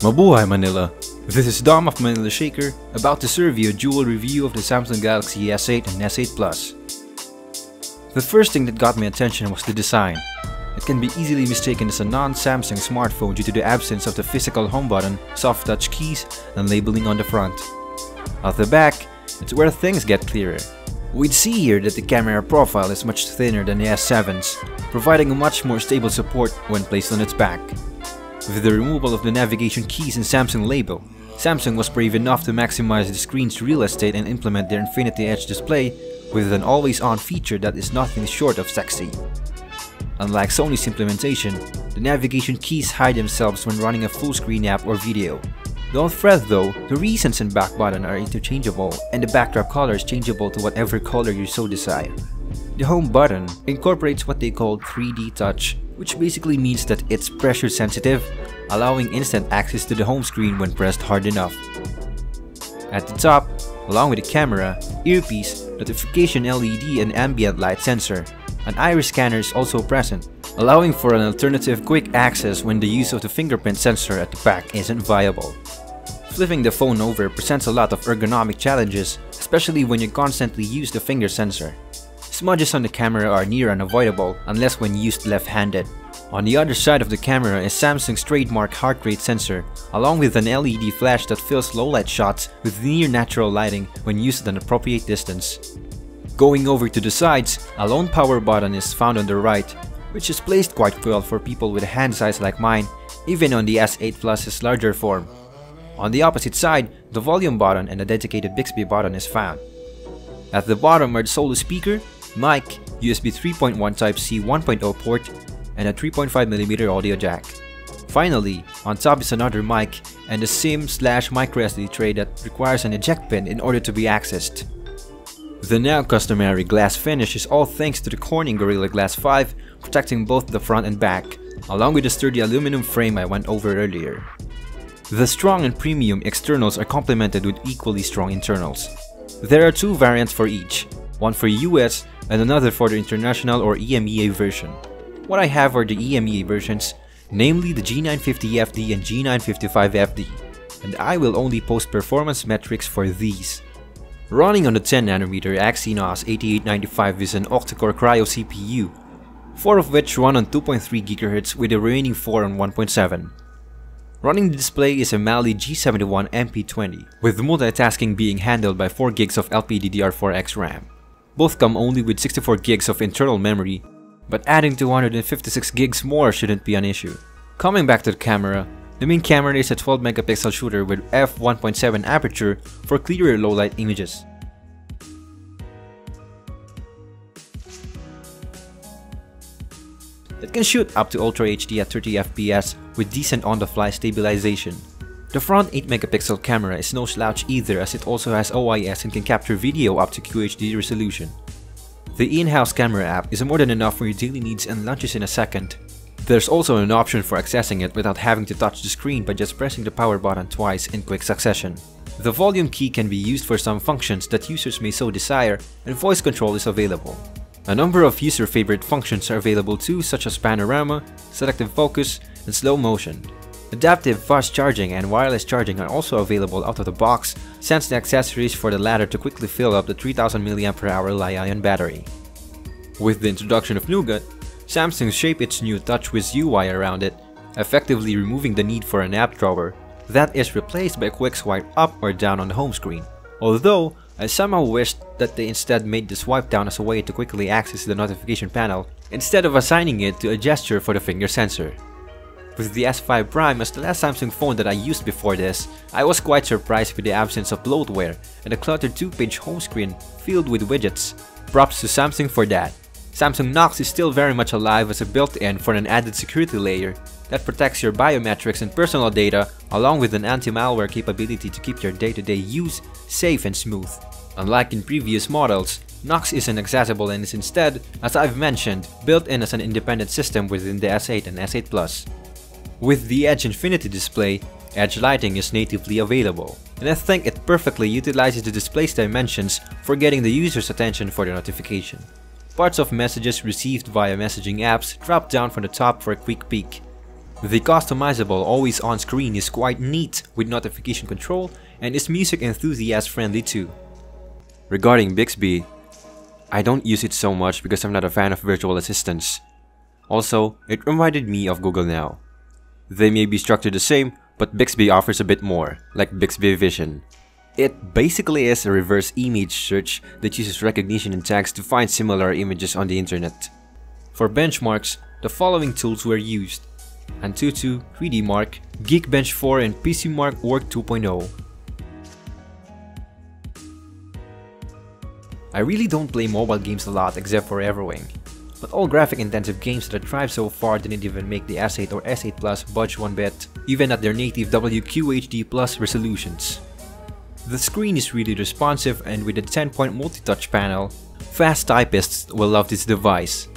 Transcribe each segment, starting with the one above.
Mabuhay Manila! This is Dom of Manila Shaker, about to serve you a dual review of the Samsung Galaxy S8 and S8 Plus. The first thing that got my attention was the design. It can be easily mistaken as a non-Samsung smartphone due to the absence of the physical home button, soft touch keys, and labeling on the front. At the back, it's where things get clearer. We'd see here that the camera profile is much thinner than the S7's, providing a much more stable support when placed on its back. With the removal of the navigation keys and Samsung label, Samsung was brave enough to maximize the screen's real estate and implement their Infinity Edge display with an always-on feature that is nothing short of sexy. Unlike Sony's implementation, the navigation keys hide themselves when running a full-screen app or video. Don't fret though, the recents and back button are interchangeable and the backdrop color is changeable to whatever color you so desire. The home button incorporates what they call 3D touch, which basically means that it's pressure sensitive, allowing instant access to the home screen when pressed hard enough. At the top, along with the camera, earpiece, notification LED and ambient light sensor, an iris scanner is also present, allowing for an alternative quick access when the use of the fingerprint sensor at the back isn't viable. Flipping the phone over presents a lot of ergonomic challenges, especially when you constantly use the finger sensor. Smudges on the camera are near unavoidable unless when used left-handed. On the other side of the camera is Samsung's trademark heart rate sensor, along with an LED flash that fills low-light shots with near-natural lighting when used at an appropriate distance. Going over to the sides, a lone power button is found on the right, which is placed quite well for people with a hand size like mine, even on the S8 Plus's larger form. On the opposite side, the volume button and a dedicated Bixby button is found. At the bottom are the solo speaker, mic, USB 3.1 Type-C 1.0 port, and a 3.5mm audio jack. Finally, on top is another mic and a SIM/microSD tray that requires an eject pin in order to be accessed. The now customary glass finish is all thanks to the Corning Gorilla Glass 5, protecting both the front and back, along with the sturdy aluminum frame I went over earlier. The strong and premium externals are complemented with equally strong internals. There are two variants for each, one for US and another for the international or EMEA version. What I have are the EMEA versions, namely the G950FD and G955FD, and I will only post performance metrics for these. Running on the 10nm Exynos 8895 is an octa-core Cryo CPU, 4 of which run on 2.3 GHz with the remaining 4 on 1.7. Running the display is a Mali G71 MP20, with multitasking being handled by 4 GB of LPDDR4X RAM. Both come only with 64 GB of internal memory, but adding 256 GB more shouldn't be an issue. Coming back to the camera, the main camera is a 12MP shooter with f1.7 aperture for clearer low-light images. It can shoot up to Ultra HD at 30fps with decent on-the-fly stabilization. The front 8MP camera is no slouch either, as it also has OIS and can capture video up to QHD resolution. The in-house camera app is more than enough for your daily needs and lunches in a second. There's also an option for accessing it without having to touch the screen by just pressing the power button twice in quick succession. The volume key can be used for some functions that users may so desire, and voice control is available. A number of user-favorite functions are available too, such as panorama, selective focus, and slow motion. Adaptive fast charging and wireless charging are also available out of the box, since the accessories for the latter to quickly fill up the 3000 mAh Li-ion battery. With the introduction of Nougat, Samsung shaped its new TouchWiz UI around it, effectively removing the need for an app drawer that is replaced by a quick swipe up or down on the home screen. Although, I somehow wished that they instead made the swipe down as a way to quickly access the notification panel, instead of assigning it to a gesture for the finger sensor. With the S5 Prime as the last Samsung phone that I used before this, I was quite surprised with the absence of bloatware and a cluttered 2-page home screen filled with widgets. Props to Samsung for that. Samsung Knox is still very much alive as a built-in for an added security layer that protects your biometrics and personal data, along with an anti-malware capability to keep your day-to-day use safe and smooth. Unlike in previous models, Knox isn't accessible and is instead, as I've mentioned, built in as an independent system within the S8 and S8 Plus. With the Edge Infinity display, Edge lighting is natively available, and I think it perfectly utilizes the display's dimensions for getting the user's attention for the notification. Parts of messages received via messaging apps drop down from the top for a quick peek. The customizable always-on screen is quite neat with notification control and is music enthusiast friendly too. Regarding Bixby, I don't use it so much because I'm not a fan of virtual assistants. Also, it reminded me of Google Now. They may be structured the same, but Bixby offers a bit more, like Bixby Vision. It basically is a reverse image search that uses recognition and tags to find similar images on the internet. For benchmarks, the following tools were used: Antutu, 3D Mark, Geekbench 4 and PC Mark Org 2.0. I really don't play mobile games a lot except for Everwing, but all graphic-intensive games that I tried so far didn't even make the S8 or S8 Plus budge one bit, even at their native WQHD Plus resolutions. The screen is really responsive, and with a 10-point multi-touch panel, fast typists will love this device.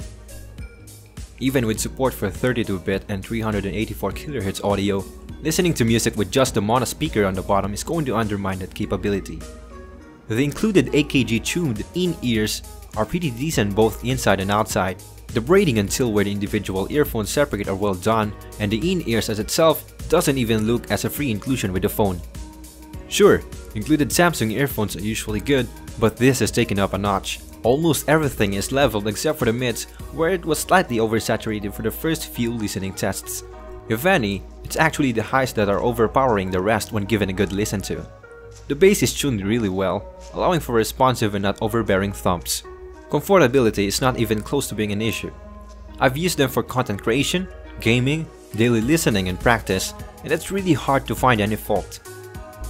Even with support for 32-bit and 384 kHz audio, listening to music with just the mono speaker on the bottom is going to undermine that capability. The included AKG-tuned in-ears are pretty decent both inside and outside. The braiding until where the individual earphones separate are well done, and the in-ears as itself doesn't even look as a free inclusion with the phone. Sure, included Samsung earphones are usually good, but this has taken up a notch. Almost everything is leveled except for the mids, where it was slightly oversaturated for the first few listening tests. If any, it's actually the highs that are overpowering the rest when given a good listen to. The bass is tuned really well, allowing for responsive and not overbearing thumps. Comfortability is not even close to being an issue. I've used them for content creation, gaming, daily listening and practice, and it's really hard to find any fault.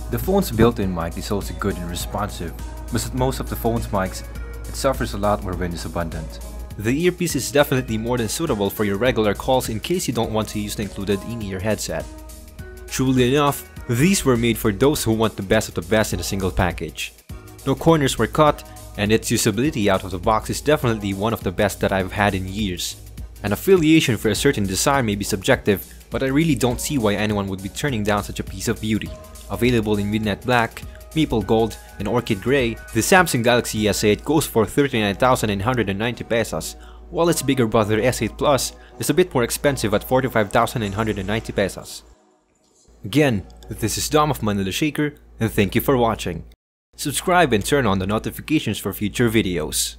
The phone's built-in mic is also good and responsive, but at most of the phone's mics, it suffers a lot where wind is abundant. The earpiece is definitely more than suitable for your regular calls in case you don't want to use the included in-ear headset. Truly enough, these were made for those who want the best of the best in a single package. No corners were cut, and its usability out of the box is definitely one of the best that I've had in years. An affiliation for a certain design may be subjective, but I really don't see why anyone would be turning down such a piece of beauty. Available in Midnight Black, Maple Gold, and Orchid Grey, the Samsung Galaxy S8 goes for 39,990 pesos, while its bigger brother S8 Plus is a bit more expensive at 45,990 pesos. Again, this is Dom of Manila Shaker, and thank you for watching. Subscribe and turn on the notifications for future videos.